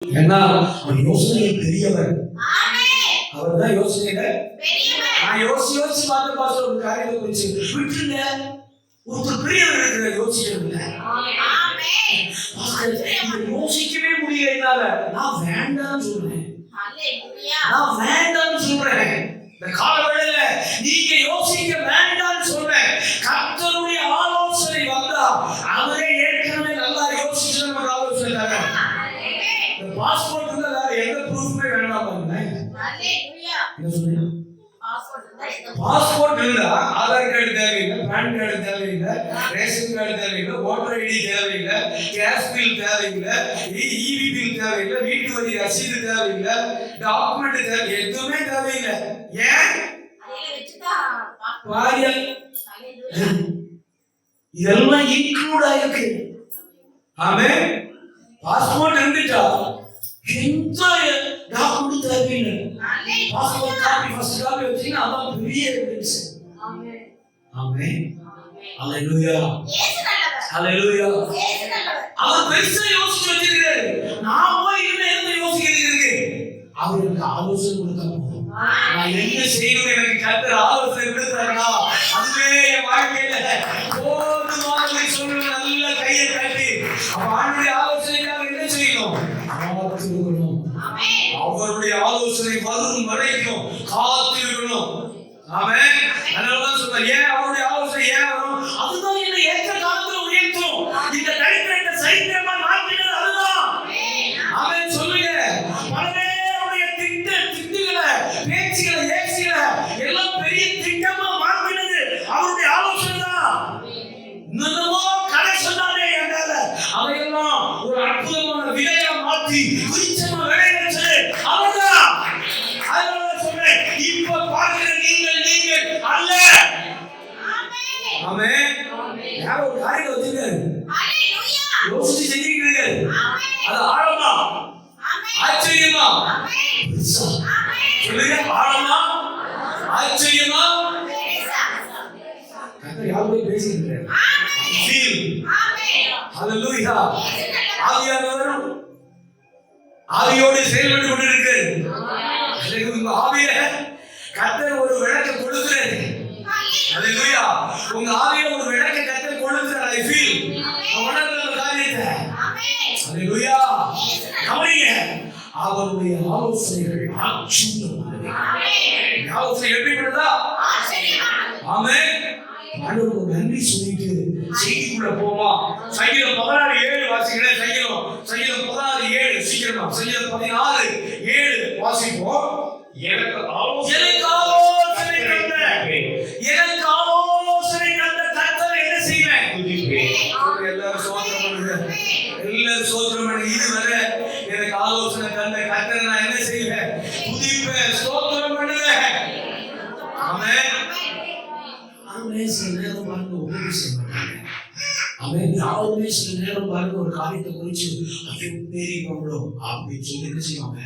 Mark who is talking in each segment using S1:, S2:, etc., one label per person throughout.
S1: ஏன்னா அவர் யோசனை பெரியவர். அவர் தான் யோசனையில பெரியவர். நான் யோசிச்சு பார்த்த பாஸ்டர் ஒரு காரியத்தை குறிச்சு விட்டுருங்க. ஒருத்தர் பெரியவர் இருக்கிற யோசிக்கிறதுல யோசிக்கவே முடியல. என்னால நான் வேண்டாம்னு சொல்றேன். நான் வேண்டாம்னு சொல்றேன். இந்த காலவேளையில நீங்க யோசிக்க வேண்டாம்னு சொல்றேன். கர்த்தருடைய ஆலோசனை வந்தா அவரே ஏற்கனவே நல்லா யோசிச்சு நமக்கு ஆலோசனை தர. பாஸ்போர்ட் இருந்தா வேற எந்த ப்ரூஃப்மே வேண்டாம் பாருங்க. என்ன சொல்றீங்க? பாஸ்போர்ட் இருந்தா ஆதார் கார்டு தேவையில்லை, பேன் கார்டு தேவையில்லை, ரேஷன் கார்டு தேவையில்லை, ஓட்டர் ஐடி தேவையில்லை, கேஸ் பில் தேவையில்லை, ஈவி பில் தேவையில்லை, வீட்டு வரி ரசீது தேவையில்லை, டாக்குமெண்ட் தேவை, எதுவுமே தேவையில்லை. ஏன்? இதெல்லாம் இன்க்ளூட் ஆயிருக்கு. ஆமென். பாஸ்போர்ட் இருந்துட்டா எந்த டாக்குமெண்ட் தேவையில்லை. பாஸ்போர்ட் காப்பி ஃபர்ஸ்ட் காப்பி வச்சீங்கன்னா அதான் பெரிய எவிடன்ஸ். ஆமென். ஆமென். ஹalleluya. ஹalleluya. அவர் பெருசா யோசிச்சு வச்சிருக்காரு. நான் போய் என்ன யோசிக்கிறது இருக்கு? அவருக்கு ஆலோசனை கொடுத்தாங்க. நான் என்ன செய்யணும் எனக்கு கர்த்தர் ஆலோசனை கொடுத்தாருன்னா அதுவே என் வாழ்க்கையில போதுமானதை சொல்லுங்க. நல்ல கையை தட்டி அவருடைய ஆலோசனைக்காக என்ன செய்யணும்? காத்திருக்கணும். அவருடைய ஆலோசனை வரும் வரைக்கும் காத்திருக்கணும். ஆமென். அதனாலதான் சொல்றேன், ஏன் அவருடைய ஆலோசனை ஏன் வரும்? அதுதான் என்னை ஏற்ற காலத்துல உயர்த்தும். இந்த டைப்ரைட்டை சைக்கிளமா மாற்றினது அதுதான். ஆமென் சொல்லுங்க. பலருடைய திட்டுகளை பேச்சுகளை ஏசிகளை எல்லாம் பெரிய திட்டமா மாற்றினது அவருடைய ஆலோசனை தான். இன்னுமோ கதை சொன்னாலே என்னால அதையெல்லாம் ஒரு அற்புதமான விலையா மாற்றி குறிச்சமா விளைவிச்சது அவர்தான். அதனால சொல்றேன், இப்ப பார்க்கிற நீங்கள் அல்ல. ஆமென். யாரோ ஒரு காரியத்தை வச்சுங்க. யோசிச்சு செஞ்சுக்கிட்டு அது ஆழமா ஆச்சரியமா சொல்லுங்க. ஆழமா ஆச்சரியமா கர்த்தர் யாரோட பேசிட்டு இருக்காரு. ஹalleluya. ஆவியானவர் ஆவியோடு செயல்பட்டு கொண்டிருக்கிறார். உங்க ஆவியில கர்த்தர் ஒரு விளக்க கொடுக்கிறார். ஹalleluya. உங்க ஆவியில ஒரு விளக்க கர்த்தர் கொடுக்கிறார். I feel உணர்ந்த காரியத்தை. ஹalleluya. கவனிங்க. அவருடைய ஆலோசனைகள் ஆச்சரியமானவை. ஆலோசனை எப்படிப்பட்டதா? ஆச்சரியமானது. ஆமென். ஆண்டவருக்கு நன்றி சொல்லிட்டு செய்திக்குள்ள போமா. சங்கீதம் 16:7 வாசிக்கிறேன். சங்கீதம் 16:7 சீக்கிரமா. சங்கீதம் 16:7 வாசிப்போம். எனக்கு ஆலோசனை கண்ட கர்த்தரை என்ன செய்வேன்? துதிப்பேன். எல்லாரும் ஸ்தோத்திரம் பண்ணுங்க. எல்லாரும் ஸ்தோத்திரம் பண்ணுங்க. இதுவரை எனக்கு ஆலோசனை கண்ட கர்த்தரை நான் என்ன செய்வேன்? துதிப்பேன், ஸ்தோத்திரம் பண்ணுவேன். ஆமென். ஆமென். சில நேரம் பாருங்க உதவி செய்ய மாட்டாங்க. ஆமென். யாருமே சில நேரம் பாருங்க ஒரு காரியத்தை குறிச்சு ஐயோ பெரியவங்களோ அப்படின்னு சொல்லி என்ன செய்வாங்க?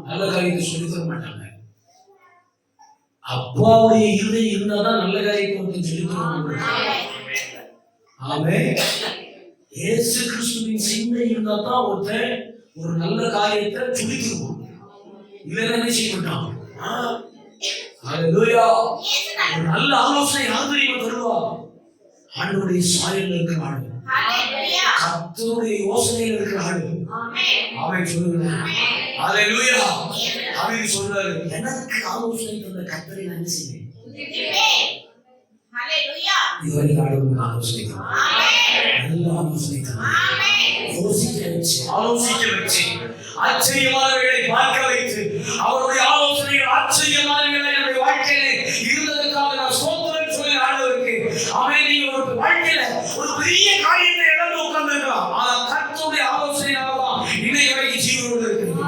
S1: நல்ல காரியத்தை சொல்லி தர மாட்டாங்க. அப்பாவுடைய இருதயம் இருந்தாதான் நல்ல காரியத்தை சொல்லி தருவாங்க. ஆமென். இயேசு கிறிஸ்துவின் சிந்தை இருந்தாதான் ஒருத்தன் ஒரு நல்ல காரியத்தை சொல்லி தருவான். இல்லைன்னா என்ன செய்ய மாட்டான்? ஹalleluya. ஒரு நல்ல ஆலோசனை யார் தெரியுமா தருவா? ஆண்டவருடைய சாயல்ல இருக்கிற ஆளு. ஹalleluya. கர்த்தருடைய யோசனையில இருக்கிற ஆளு. ஆமென். ஆமென் சொல்லுங்க. ஹalleluya. ஆமென் சொல்றாரு. எனக்கு ஆலோசனை தந்த கர்த்தரை நான் என்ன செய்வேன்? துதிப்பேன். ஹalleluya. இதுவரை ஆண்டவருக்கு ஆலோசனை தந்தார். ஆமென். நல்ல ஆலோசனை தந்தார். ஆமென். ஆலோசிக்க வச்சு ஆச்சரியமானவைகளை பார்க்க வைத்து அவருடைய ஆலோசனைகள் ஆச்சரியமானவைகளை நம்முடைய வாழ்க்கையில இருந்ததற்காக நான் ஸ்தோத்திரம் சொல்லி ஆண்டவருக்கு. ஆமென். நீங்க ஒரு வாழ்க்கையில ஒரு பெரிய காரியத்தை இழந்து உட்கார்ந்திருக்கலாம். ஆனா கர்த்தருடைய ஆலோசனையாலதான் இன்னைக்கு வரைக்கும் ஜீவனோடு இருக்கிறீங்க.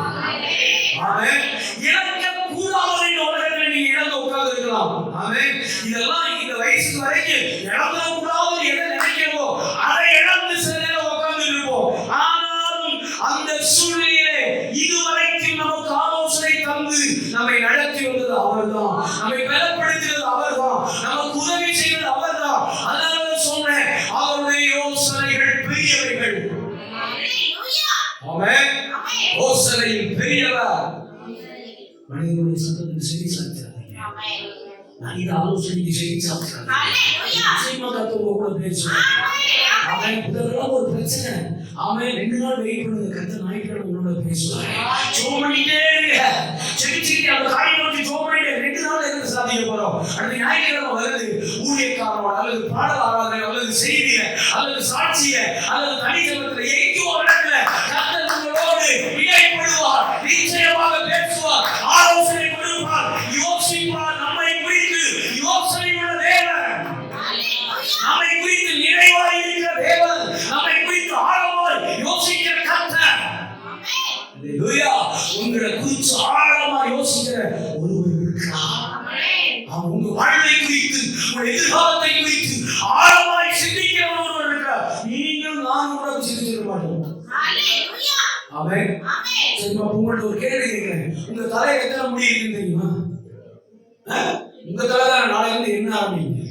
S1: ஆமென். இழக்க கூடாத இந்த உலகத்துல நீங்க இழந்து உட்கார்ந்திருக்கலாம். ஆமென். இதெல்லாம் இந்த வயசு வரைக்கும் இழந்த கூடாது எதை நினைக்கிறோம் அதை இழந்து சில நேரம் உட்கார்ந்து இருப்போம். ஆனாலும் அந்த சூழ்நிலையிலே இதுவரைக்கும் நமக்கு ஆலோசனை தந்து நம்மை நடத்தி வந்தது அவர்தான். நம்மை பலப்படுத்தினது அவர்தான். நமக்கு உதவி செய்தது அவர்தான். அதனால சொன்னேன், அவருடைய யோசனைகள் பெரியவைகள். ஆமென். யோசனையில் பெரியவர். மனிதனுடைய சத்தத்துக்கு செவி சாய்க்கிறாங்க. மனித ஆலோசனைக்கு செவி சாய்க்கிறாங்க. நிச்சயமா கர்த்தர் உங்க கூட பேசுவார். அவன் புதன்கிழமை ஒரு பிரச்சனை, அவன் 2 நாள் வெயிட் பண்ணுங்க, கர்த்தர் ஞாயிற்றுக்கிழமை உங்களோட பேசுவார். ஜெபம் பண்ணிட்டே இருங்க, செபிச்சுக்கிட்டே அந்த காரியம் நோக்கி ஜெபம் பண்ணிட்டே 2 நாள் எங்க சாதிக்க போறோம். அடுத்த ஞாயிற்றுக்கிழமை வருது, ஊழியக்காரனோட அல்லது பாடல் ஆராதனை அல்லது செய்திய அல்லது சாட்சிய அல்லது தனிஜபத்துல எங்கேயோ ஒரு இடத்துல கர்த்தர் உங்களோடு இடைப்படுவார், நிச்சயமாக பேசுவார், ஆலோசனை கொடுப்பார், யோசிப்பார். நம்மை குறித்து யோசனையுள்ள தேவன், நம்மை குறித்து நிறைவாய் இருக்கிற தேவன், நம்மை குறித்து ஆழமாய் யோசிக்கிற கர்த்தர். அல்லேலூயா. உங்களை குறித்து ஆழமாய் யோசிக்கிற ஒருவர் இருக்கிறார். அவன் உங்க வாழ்வை குறித்து, உங்கள் எதிர்காலத்தை குறித்து ஆழமாய் சிந்திக்கிற ஒருவர் இருக்கிறார். நீங்கள் நான் கூட சிந்திக்க மாட்டோம். ஆமென். சரி, உங்கள்ட்ட ஒரு கேள்வி கேட்கிறேன். உங்க தலை எத்தனை முடி இருக்குன்னு தெரியுமா? உங்க தலை தான் நாளைல இருந்து என்ன ஆரம்பிங்க?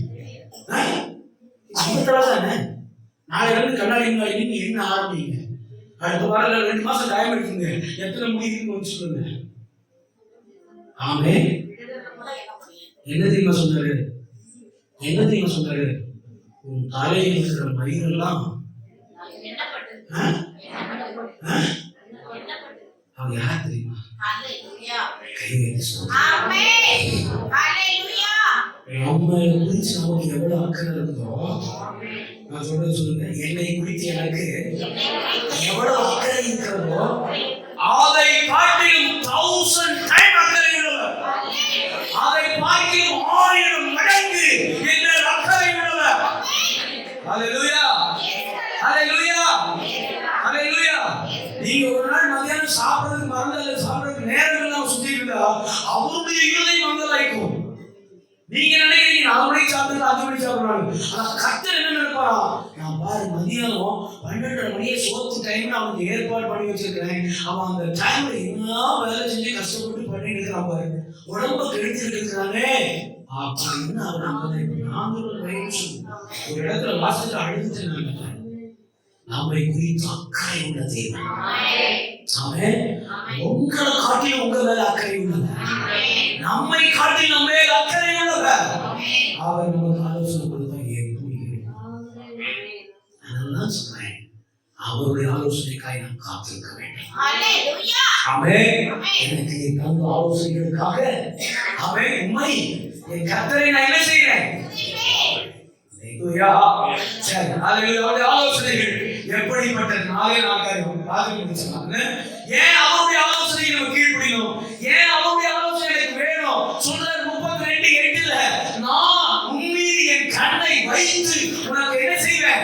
S1: உங்க தலை தானே நாளைல இருந்து கண்ணாடி முன்னாடி நீங்க என்ன ஆரம்பிங்க? அடுத்த வாரம் 2 மாசம் டைம் எடுக்குங்க, எத்தனை முடி இருக்குன்னு வச்சுக்கோங்க. ஆமென். என்ன தெரியுமா சொன்னாரு? என்ன தெரியுமா சொன்னாரு? உன் தலையில் இருக்கிற மயிரெல்லாம் அவன் யார் தெரியுமா? நம்ம குறிச்சு நமக்கு எவ்வளவு அக்கறை இருக்குதோ, நான் சொல்றது சொல்லுங்க, என்னை குறித்து எனக்கு எவ்வளவு அக்கறை இருக்கிறதோ அதை காட்டிலும் 1000 டைம் அக்கறை உள்ளவர், அதை பார்க்கிலும் 1000 மடங்கு என்ற அக்கறை உள்ளவர். ஹல்லேலூயா, ஹல்லேலூயா, ஹல்லேலூயா. நீங்க ஒரு நாள் மத்தியானம் சாப்பிடுறதுக்கு மறந்து அல்லது சாப்பிடுறதுக்கு நேரம் இல்லாம சுத்தி இருந்தா அவருடைய இருதயம் மங்கலாய்க்கும். நீங்க நினைக்கிறீங்க 4 மணிக்கு சாப்பிட்டு 5 மணிக்கு சாப்பிடுறாங்க, ஆனா கர்த்தர் என்ன நினைப்பாரா? நான் பாரு மதியானம் 12:30 மணியே சோத்து டைம்ல அவனுக்கு ஏற்பாடு பண்ணி வச்சிருக்கிறேன், அவன் அந்த டைம்ல என்ன வேலை செஞ்சு கஷ்டப்பட்டு பண்ணிட்டு இருக்கிறான் பாரு, உடம்ப கெடுத்துட்டு இருக்கிறானே அப்படின்னு அவர் ஒரு இடத்துல வாசத்துல அழுதுட்டு நம்மை குறித்து அக்கறை உள்ள தேவன். ஆமென். உங்களை காட்டிலும் உங்க மேல அக்கறை உள்ளவர், நம்மை காட்டிலும் நம்ம மேல அக்கறை உள்ளவர். அவர் நமக்கு ஆலோசனை கொடுத்தா அதெல்லாம் சொல்றேன், அவருடைய ஆலோசனைக்காக நாம் காத்திருக்க வேண்டும். ஆமென். எனக்கு தந்த ஆலோசனைகளுக்காக ஆமென் உண்மை என் கர்த்தரை நான் என்ன செய்கிறேன்? சரி, அவருடைய ஆலோசனைகள் எப்படிப்பட்ட நாளே நாட்கள் பாதிப்பு. ஏன் அவருடைய ஆலோசனை நம்ம கீழ்ப்படியணும்? ஏன் அவருடைய ஆலோசனை எனக்கு வேணும்? சொல்றாரு 32:8, நான் உன்மீது என் கண்ணை வைத்து உனக்கு என்ன செய்வேன்?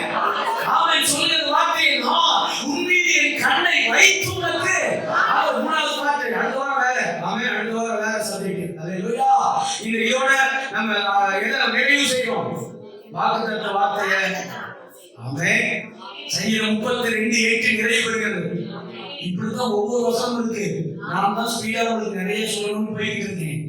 S1: அவன் சொல்லுகிற வார்த்தையை, நான் உன்மீது என் கண்ணை வைத்து உனக்கு. அவர் 3வது வார்த்தை அடுத்த வாரம் வேற. அவன் அடுத்த வாரம் வேற சப்ஜெக்ட். அல்லேலூயா. இந்த இதோட நம்ம எதை நிறைவு செய்யறோம்? வாக்குத்தத்த வார்த்தையை. ஆமென். சங்கீதம் 32:8 நிறைவு பெறுகிறது. இப்படிதான் ஒவ்வொரு வருஷம் இருக்கு. நான் தான் ஸ்பீடா உங்களுக்கு நிறைய சொல்லணும்னு போயிட்டு இருக்கேன்.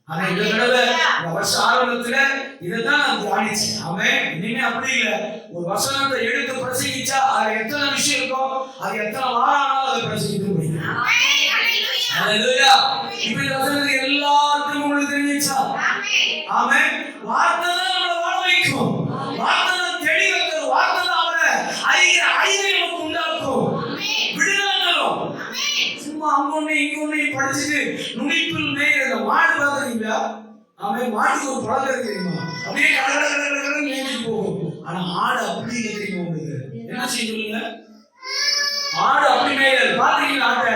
S1: ஆனா இந்த தடவை இந்த வருஷ ஆரம்பத்துல இதைதான் நான் தியானிச்சேன். ஆமென். இனிமே அப்படி இல்லை. ஒரு வசனத்தை எடுத்து பிரசங்கிச்சா அது எத்தனை விஷயம் இருக்கோ, அது எத்தனை வாரம் ஆனாலும் அதை பிரசங்கிக்க முடியும். அல்லேலூயா. இப்ப இந்த வசனத்தை எல்லாருக்கும் உங்களுக்கு தெரிஞ்சிச்சா? ஆமென். வார்த்தை தான் நம்மளை வாழ வைக்கும். வார்த்தை தான் தெளிவு தரும். வார்த்தை தான் அவரை அறிகிற அறிவை நமக்கு உண்டாக்கும், விடுதலை தரும். சும்மா அங்கொன்னு இங்கொன்னு படிச்சுட்டு நுனிப்புள் மேய்கிற மாடு பார்த்துருக்கீங்களா? அவன் மாட்டுக்கு ஒரு பழக்கம் இருக்கு தெரியுமா? அப்படியே கடற்கரை மேய்ச்சி போகும். ஆனா ஆடு அப்படி இல்லை தெரியுமா? உங்களுக்கு என்ன செய்ய சொல்லுங்க? ஆடு அப்படி மேய்கிறது பாத்தீங்களா? ஆட்டை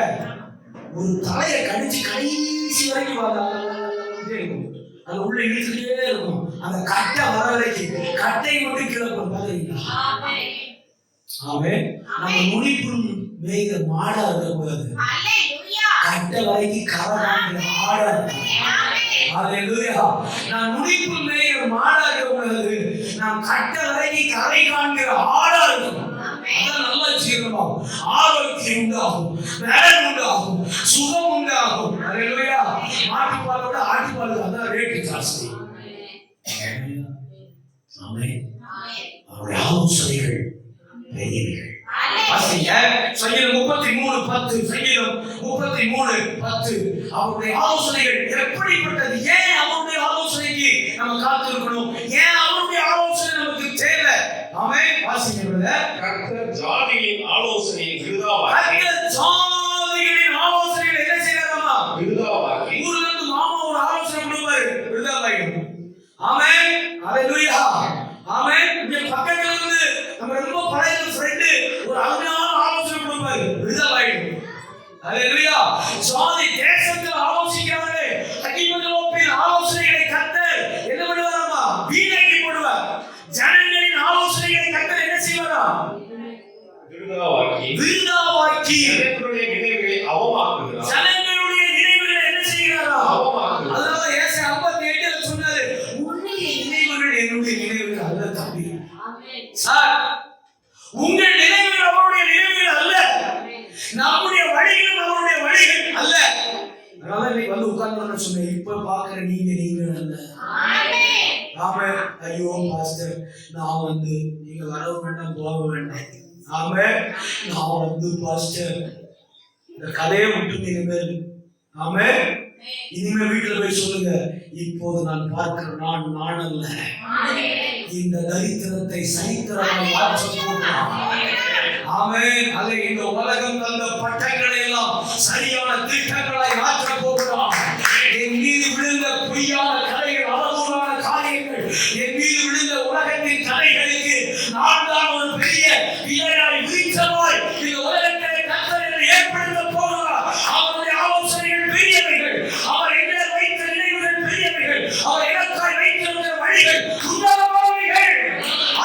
S1: ஒரு தலையை கடிச்சு கடைசி வரைக்கும் இருக்கும், அது உள்ள இழுத்துட்டே இருக்கும். அந்த கட்டை வர வரைக்கும் கட்டையை மட்டும் கீழே பாத்தீங்களா? ஆமென். நம்ம நுனிப்புள் மேய்கிற மாடா இருக்கக்கூடாது, கட்டை வரைக்கும் கரை காண்கிற ஆடா இருக்கணும். அல்லேலூயா. நான் நுனிப்புள் மேய்கிற மாடா இருக்கக்கூடாது, நான் கட்டை வரைக்கும் கரை காண்கிற ஆடா இருக்கணும். அதான் நல்லா ஜீரணமாகும், ஆரோக்கியம் உண்டாகும், பலன் உண்டாகும், சுகம் உண்டாகும். அல்லேலூயா. மாட்டுப்பாலோட ஆட்டுப்பால் அதான் ரேட்டு ஜாஸ்தி. ஆமென். அவருடைய ஆலோசனைகள் பெரியவைகள். வாசிங்க. சங்கீதம் 33:10. சங்கீதம் 33:10. அவருடைய ஆலோசனைகள் எப்படிப்பட்டது? ஏன் அவருடைய ஆலோசனைக்கு நம்ம காத்திருக்கணும்? ஏன் அவருடைய ஆலோசனை நமக்கு தேவை? ஆமென். வாசிங்க பிரதர்.
S2: கர்த்தர் ஜாதிகளின் ஆலோசனையை விருதாவாக்கி.
S1: கர்த்தர் ஜாதிகளின் ஆலோசனைகளை என்ன செய்யறாமா?
S2: விருதாவாக்கி.
S1: ஊர்ல இருந்து மாமா ஒரு ஆலோசனை கொடுப்பாரு, விருதாவாக்கி. ஆமென். ஹalleluya. ஆமென். இங்க பக்கத்துல இருந்து நம்ம ரொம்ப பழைய ஃப்ரெண்ட் ஒரு அருமையான ஆலோசனை கொடுப்பாரு, விருதாவாக்கி. ஹalleluya. ஜாதி தேசத்துல ஆலோசிக்கிறாரு. அகிமதலோப்பின் ஆலோசனைகளை கர்த்தர் என்ன பண்ணுவாராமா? வீணாக்கி போடுவார். ஜனங்களின் ஆலோசனைகளை கர்த்தர் என்ன செய்வாரா?
S2: விருதாவாக்கி.
S1: விருதாவாக்கி.
S2: ஜனங்களுடைய நினைவுகளை அவமாக்குகிறார்.
S1: ஜனங்களுடைய நினைவுகளை என்ன செய்கிறாரா?
S2: அவமாக்குகிறார்.
S1: அதனால ஏசாயா 58ல சொன்னாரு, உன்னுடைய நினைவுகள் என்னுடைய நினைவுகள் அல்ல தம்பி. ஆமென். சார், உங்கள் நினைவுகள் அவருடைய நினைவுகள் அல்ல. நம்முடைய வழிகள் அவருடைய வழிகள் அல்ல. அதனால நீ வந்து உட்கார்ந்து சொன்னேன், இப்ப பாக்குற நீங்க அல்ல. ஆமென். ஆமென். ஐயோ பாஸ்டர், நான் வந்து நீங்க வர வேண்டாம் போக வேண்டாம். ஆமென். நான் வந்து பாஸ்டர் இந்த கதையை விட்டு இனிமேல், ஆமென், இனிமேல் வீட்டுல போய் சொல்லுங்க, இப்போது நான் பார்க்கிற நான் அல்ல, இந்த தரித்திரத்தை சரித்திரமாய் மாற்றப் போகிறேன். ஆமென். அதை இந்த உலகம் தந்த பட்டங்களை எல்லாம் சரியான திட்டங்களாய் மாற்றப் போகிறான். என் மீது விழுந்த பொய்யான கதைகள், அவதூறான காரியங்கள், என் மீது விழுந்த உலகத்தின் கதைகளுக்கு நான் தான் ஒரு பெரிய இலையாய் விரிச்சமாய் இந்த உலகத்தை கர்த்தர் ஏற்படுத்த போகிறார். அவருடைய ஆலோசனைகள் பெரியவைகள், அவர் என்ன வைத்த நினைவுகள் பெரியவைகள், அவர் எனக்காய் வைத்திருந்த வழிகள் உன்னதமானவைகள்,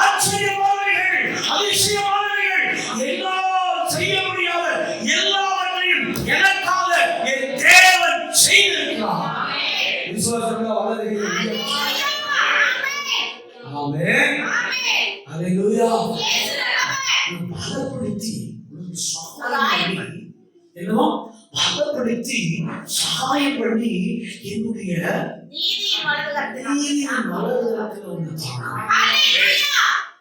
S1: ஆச்சரியமானவைகள், அதிசயமானவைகள், எல்லாம் செய்ய முடியாத எல்லாவற்றையும் எனக்காக என் தேவன் செய்திருக்கிறார். விசுவாசத்துல வளருகிறீர்கள். ஆமென். ஹalleluya. பலப்படுத்தி என்னமோ பலப்படுத்தி சகாயம் பண்ணி என்னுடைய நீதியின் வலதுகரத்தில் வந்து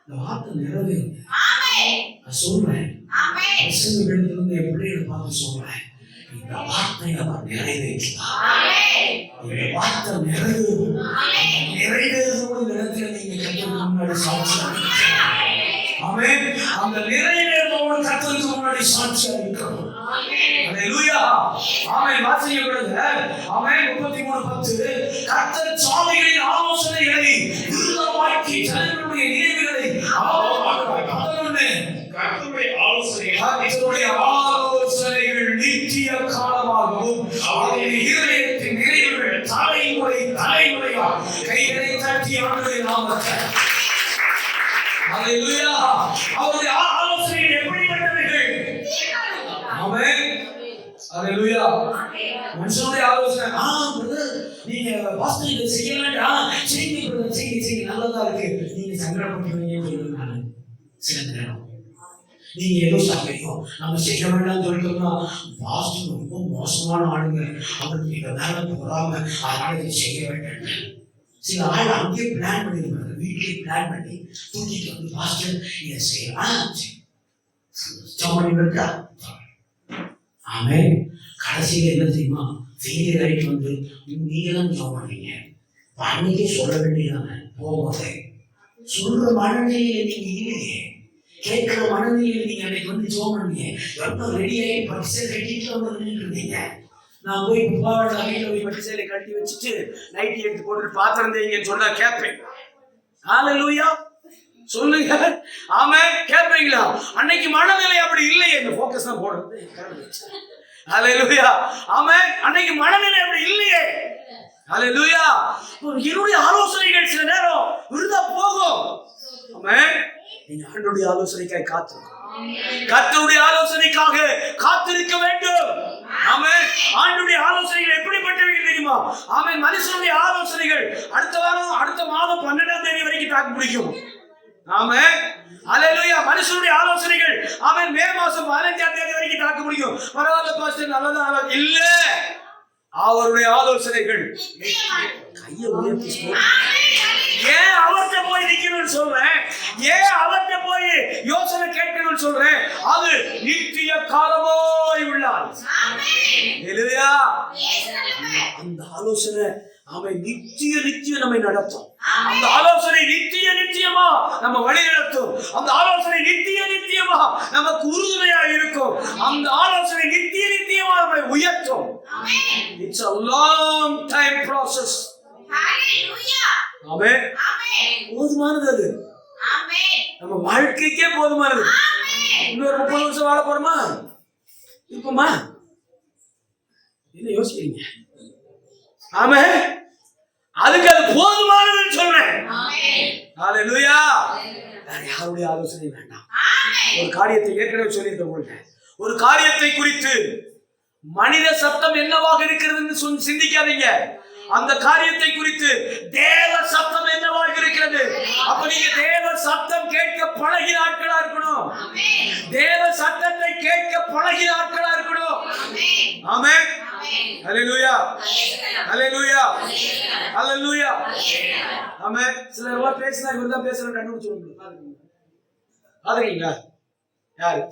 S1: இந்த வார்த்தை நிறைவேறும். நான் சொல்றேன், பசங்களிடத்திலிருந்து என் பிள்ளைகளை பார்த்து சொல்றேன், இந்த வார்த்தையை அவர் நிறைவேற்றுவார். இந்த வார்த்தை நிறைவேறும். நிறைவேறும் இடத்துல நீங்க கர்த்தருக்கு முன்னாடி சாட்சி அளிக்கணும். ஆமென். அந்த நிறைவேறுவோடு கர்த்தருக்கு முன்னாடி சாட்சி அளிக்கணும். ஹalleluya. ஆமென். வாசிக்கப்படுது. ஆமென். 33:10. கர்த்தர் ஜாதிகளின் ஆலோசனைகளை விருதாவாக்கி ஜனங்களுடைய நினைவுகளை அவமாக்குகிறார்.
S2: கர்த்தருடைய
S1: ஆலோசனைகள் நித்திய காலமாகவும் அவருடைய இதயத்தின் நினைவுகள் தலைமுறையாக கைகளை தட்டி ஆண்டுடைய நாமத்தை. ஹalleluya. அவருடைய ஆலோசனைகள் எப்படிப்பட்டவைகள்? ஆமென். ஹalleluya. மனுஷனுடைய ஆலோசனை, பிரதர் நீங்க பாஸ்டர் இதை செய்ய வேண்டாம், செய்யுங்க பிரதர், செய்யுங்க நல்லதா இருக்கு, நீங்க சங்கடப்பட்டுவீங்கன்னு சொல்லுங்க. சில நேரம் நீங்க ஏதோ சமையோ நம்ம செய்ய வேண்டாம்னு சொல்லிட்டோம்னா, பாஸ்டர் ரொம்ப மோசமான ஆளுங்க, அவருக்கு எங்க மேல போறாம, அதனால இதை செய்ய வேண்டாம். சில ஆள் அங்கேயே பிளான் பண்ணிருப்பாங்க, வீட்லயே பிளான் பண்ணி தூக்கிட்டு வந்து பாஸ்டர் இதை செய்யலாம் இருக்கா. ஆமென். கடைசியில என்ன தெரியுமா, ஃபெயிலியர் ஆகிட்டு வந்து நீங்க தான் ஜாப் பண்ணீங்க, அன்னைக்கே சொல்ல வேண்டியதானே. போகும்போதே சொல்ற மனநிலையில நீங்க இல்லையே, கேட்கிற மனநிலையில நீங்க அன்னைக்கு வந்து ஜாப் பண்ணீங்க, எப்போ ரெடி ஆகி பரிசை கட்டிட்டு வந்து நின்றுட்டு இருந்தீங்க. நான் போய் புப்பாவோட வீட்டில் போய் பரிசையில கட்டி வச்சுட்டு நைட்டி எடுத்து போட்டுட்டு பாத்திரந்தீங்கன்னு சொன்னா கேட்பேன். ஹalleluya. சொல்லுங்க. ஆமென். கேட்பீங்களா? அன்னைக்கு மனநிலை அப்படி இல்லையே, இந்த ஃபோக்கஸ் தான் போடுறது. ஹalleluya. ஆமென். அன்னைக்கு மனநிலை அப்படி இல்லையே. ஹalleluya. என்னுடைய ஆலோசனைகள் சில நேரம் விருதா போகும். ஆமென். நீங்க ஆண்டவருடைய ஆலோசனைக்காக காத்திருக்கணும். கர்த்தருடைய ஆலோசனைக்காக காத்திருக்க வேண்டும். ஆமென். ஆண்டவருடைய ஆலோசனைகள் எப்படிப்பட்டவைகள் தெரியுமா? ஆமென். மனுஷனுடைய ஆலோசனைகள் அடுத்த வாரம், அடுத்த மாதம் 12ஆம் தேதி வரைக்கும் தாக்கு பிடிக்கும். ஆமென். ஹalleluya. மனுஷனுடைய ஆலோசனைகள் ஆமென் மே மாசம் 15ஆம் தேதி வரைக்கும் தாக்கு பிடிக்கும். பரவாயில்ல பாஸ்டர், நல்லதா இல்ல. அவருடைய ஆலோசனைகள் கையை உயர்த்தி ஏன் அவர்கிட்ட போய் நிக்கணும்னு சொல்றேன், ஏன் அவர்கிட்ட போய் யோசனை கேட்கணும்னு சொல்றேன், அது நித்திய காலமாய் உள்ளார். ஹல்லேலூயா. அந்த ஆலோசனை அவன் நித்தியம் நம்மை நடத்தும். அந்த ஆலோசனை நித்தியமா நம்ம வழி நடத்தும். அந்த ஆலோசனை நித்தியமா நமக்கு உறுதுணையா இருக்கும். அந்த ஆலோசனை நித்தியமா நம்மை உயர்த்தும். It's a long time process. ஆமென். போதுமானது அது. நம்ம வாழ்க்கைக்கே போதுமானது. இன்னொரு 30 வருஷம் வாழ போறோமா? இருப்போமா? என்ன யோசிக்கிறீங்க? ஆமென். அதுக்கு அது போதுமானதுன்னு சொல்றேன். ஹல்லேலூயா. வேற யாருடைய ஆலோசனை வேண்டாம். ஒரு காரியத்தை ஏற்கனவே சொல்லியிருக்க போல, ஒரு காரியத்தை குறித்து மனித சத்தம் என்னவாக இருக்கிறதுன்னு சிந்திக்காதீங்க. அந்த காரியத்தை குறித்து தேவ சத்தம் என்னவாக இருக்கிறது. அப்ப நீங்க தேவ சத்தம் கேட்க பழகின ஆட்களா இருக்கணும். தேவ சத்தத்தை கேட்க பழகின ஆட்களா இருக்கணும். ஆமென். ஹல்லேலூயா. ஹல்லேலூயா. ஹல்லேலூயா. ஆமென். சிலர் எல்லாம் பேசினா இவர் தான் பேசுறேன் கண்டுபிடிச்சிருங்க. பாத்தீங்களா? யாரு?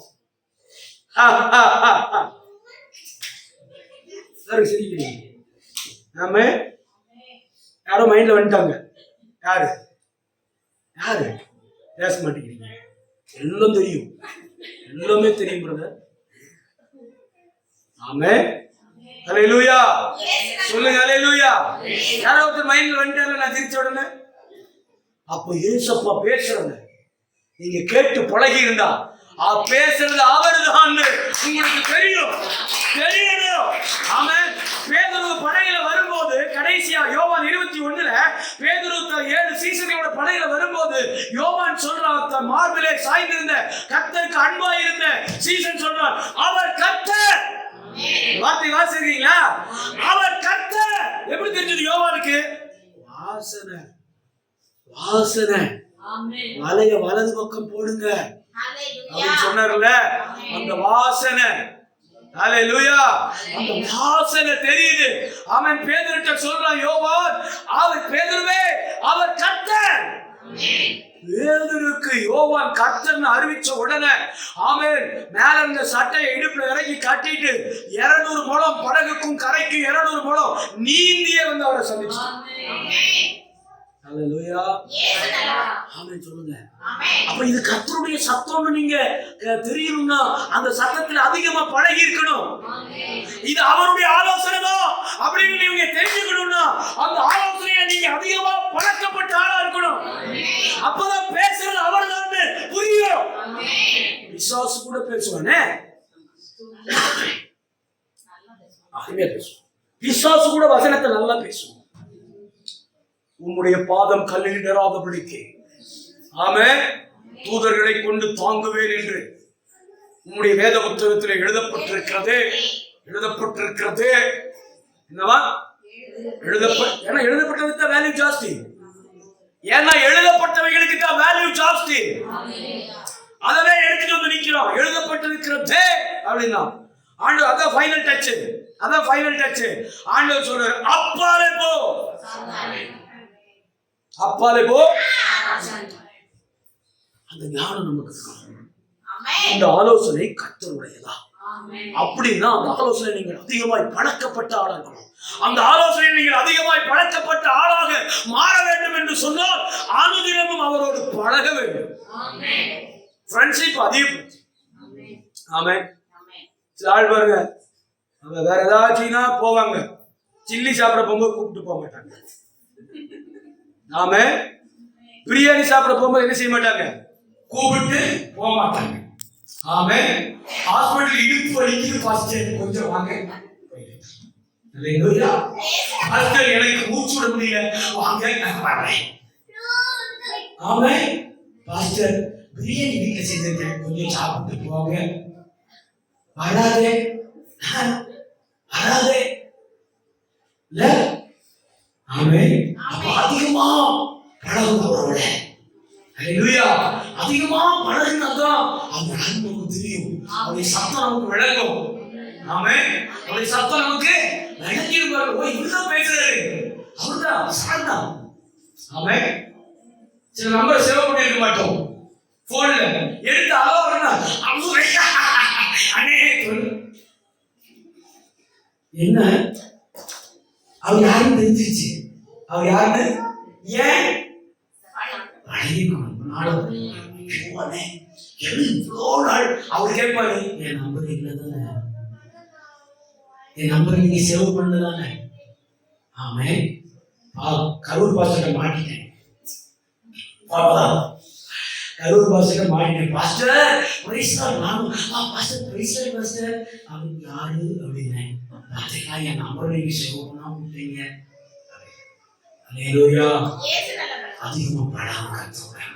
S1: சரி சிரிக்கிறீங்க. ஆமென். யாரோ மைண்ட்ல வந்துட்டாங்க. யாரு யாரு பேச மாட்டேங்கிறீங்க? எல்லாம் தெரியும், எல்லாமே தெரியும் பிரதர். ஆமென். ஹல்லேலூயா. சொல்லுங்க ஹல்லேலூயா. யாரோ ஒருத்தர் மைண்ட்ல வந்துட்டாங்க, நான் சிரிச்ச உடனே அப்ப இயேசுப்பா பேசுறத நீங்க கேட்டு பழகி இருந்தா பேசுறது அவர்தான் உங்களுக்கு தெரியும். ஆமென். பேதுரு படையில வரும்போது, கடைசியா யோவான் 21ல பேதுரு 7 சீசர்களோட படையில வரும்போது யோவான் சொல்றான், மார்பிலே சாய்ந்திருந்த கர்த்தருக்கு அன்பா இருந்த சீசன் சொல்றான், அவர் கர்த்தர். வார்த்தை வாசிக்கிறீங்களா? அவர் கர்த்தர். எப்படி தெரிஞ்சது யோவானுக்கு? வாசனை. வலைய வலது பக்கம் போடுங்க அப்படின்னு சொன்னார்ல, அந்த வாசனை. ஹல்லேலூயா. அந்த வாசனை தெரியுது. அவன் பேதுருட்ட சொல்றான், யோவான் அவர் பேதுருவே அவர் கர்த்தர். பேதுருக்கு யோவான் கர்த்தர்னு அறிவிச்ச உடனே ஆமென், மேல இருந்த சட்டையை இடுப்புல இறக்கி கட்டிட்டு 200 முழம் படகுக்கும் கரைக்கும் 200 முழம் நீந்தியே வந்து அவரை சந்திச்சான். ஹல்லேலூயா. ஆமென் சொல்லுங்க. அப்ப இது கர்த்தருடைய சத்தம்னு நீங்க தெரியணும்னா அந்த சத்தத்துல அதிகமா பழகி இருக்கணும். இது அவருடைய ஆலோசனை தான் அப்படின்னு நீங்க தெரிஞ்சுக்கணும்னா அந்த ஆலோசனையை நீங்க அதிகமா பழக்கப்பட்ட ஆளா இருக்கணும். அப்பதான் பேசுறது அவர்தான் புரியும். பிசாசு கூட பேசுவானே, பிசாசு கூட வசனத்தை நல்லா பேசுவான். உம்முடைய பாதம் கல்லில் இடராதபடிக்கு ஆமென் தூதர்களை கொண்டு தாங்குவேன் என்று உம்முடைய வேத புத்தகத்தில் எழுதப்பட்டிருக்கிறது. என்னவா எழுதப்பட்டதுக்கு தான் வேல்யூ ஜாஸ்தி. ஏன்னா எழுதப்பட்டவைகளுக்கு தான் வேல்யூ ஜாஸ்தி. அதவே எடுத்துட்டு வந்து நிக்கிறோம். எழுதப்பட்டிருக்கிறது அப்படின்னா ஆண்டவர் அதான் ஃபைனல் டச். ஆண்டவர் சொல்றாரு, அப்பாலே போ. அந்த ஞானம் நமக்கு இந்த ஆலோசனை கர்த்தருடையதா அப்படின்னா அந்த ஆலோசனை நீங்கள் அதிகமாய் பழக்கப்பட்ட ஆளாக இருக்கணும். அந்த ஆலோசனை நீங்கள் அதிகமாய் பழக்கப்பட்ட ஆளாக மாற வேண்டும் என்று சொன்னால் அனுதினமும் அவரோடு பழக வேண்டும். ஃப்ரெண்ட்ஷிப் அதிகம். ஆமென். சில ஆள் பாருங்க, அவங்க வேற ஏதாச்சும்னா போவாங்க, சில்லி சாப்பிட போகும்போது கூப்பிட்டு போக மாட்டாங்க. ஆமென். பிரியாணி சாப்பிட போகும்போது என்ன செய்ய மாட்டாங்க, கூப்பிட்டு போக மாட்டாங்க. ஆமென். ஹாஸ்பிடல் இடுப்பு வலிக்குது, ஃபர்ஸ்ட் கொஞ்சம் வாங்க. ஹல்லேலூயா. பாஸ்டர் எனக்கு மூச்சு விட முடியல, வாங்க நான் வரேன். ஆமென். பாஸ்டர் பிரியாணி வீட்ல செஞ்சிருக்கேன், கொஞ்சம் சாப்பிட்டு போங்க. வராதே இல்ல. ஆமென். அப்ப அதிகமா பழகுறவரோட ஹல்லேலூயா அதிகமா பழகுனாதான் அவர் நமக்கு தெரியும், அவருடைய சத்தம் நமக்கு விளங்கும். ஆமென். அவருடைய சத்தம் நமக்கு விளங்கிருப்பாரு. ஓ இவ்வளவு பேசுறாரு, அவர்தான் சார்தான். ஆமென். சில நம்பர் சேவ் பண்ணிருக்க மாட்டோம் போன்ல. எடுத்து அலோவா என்ன அவர் யாருன்னு தெரிஞ்சிருச்சு. அவர் யாருன்னு ஏன் அவர் கேட்பாரு, என் நம்பர் இல்லதானே, என் நம்பர் நீங்க சேவ் பண்ணதானே. ஆமே கரூர் பாஸ்டர் மாட்டிட்டேன், கரூர் பாஸ்டர் மாட்டிட்டேன். Pastor praise Lord. நானும் பாஸ்டர் பிரைஸ் லார்ட் பாஸ்டர். அவர் யாரு அப்படின்னேன். பார்த்தீங்களா என் நம்பர் நீங்க சேவ் பண்ணாம விட்டீங்க. அல்லேலூயா. அதிகமா படாம கத்துறேன்.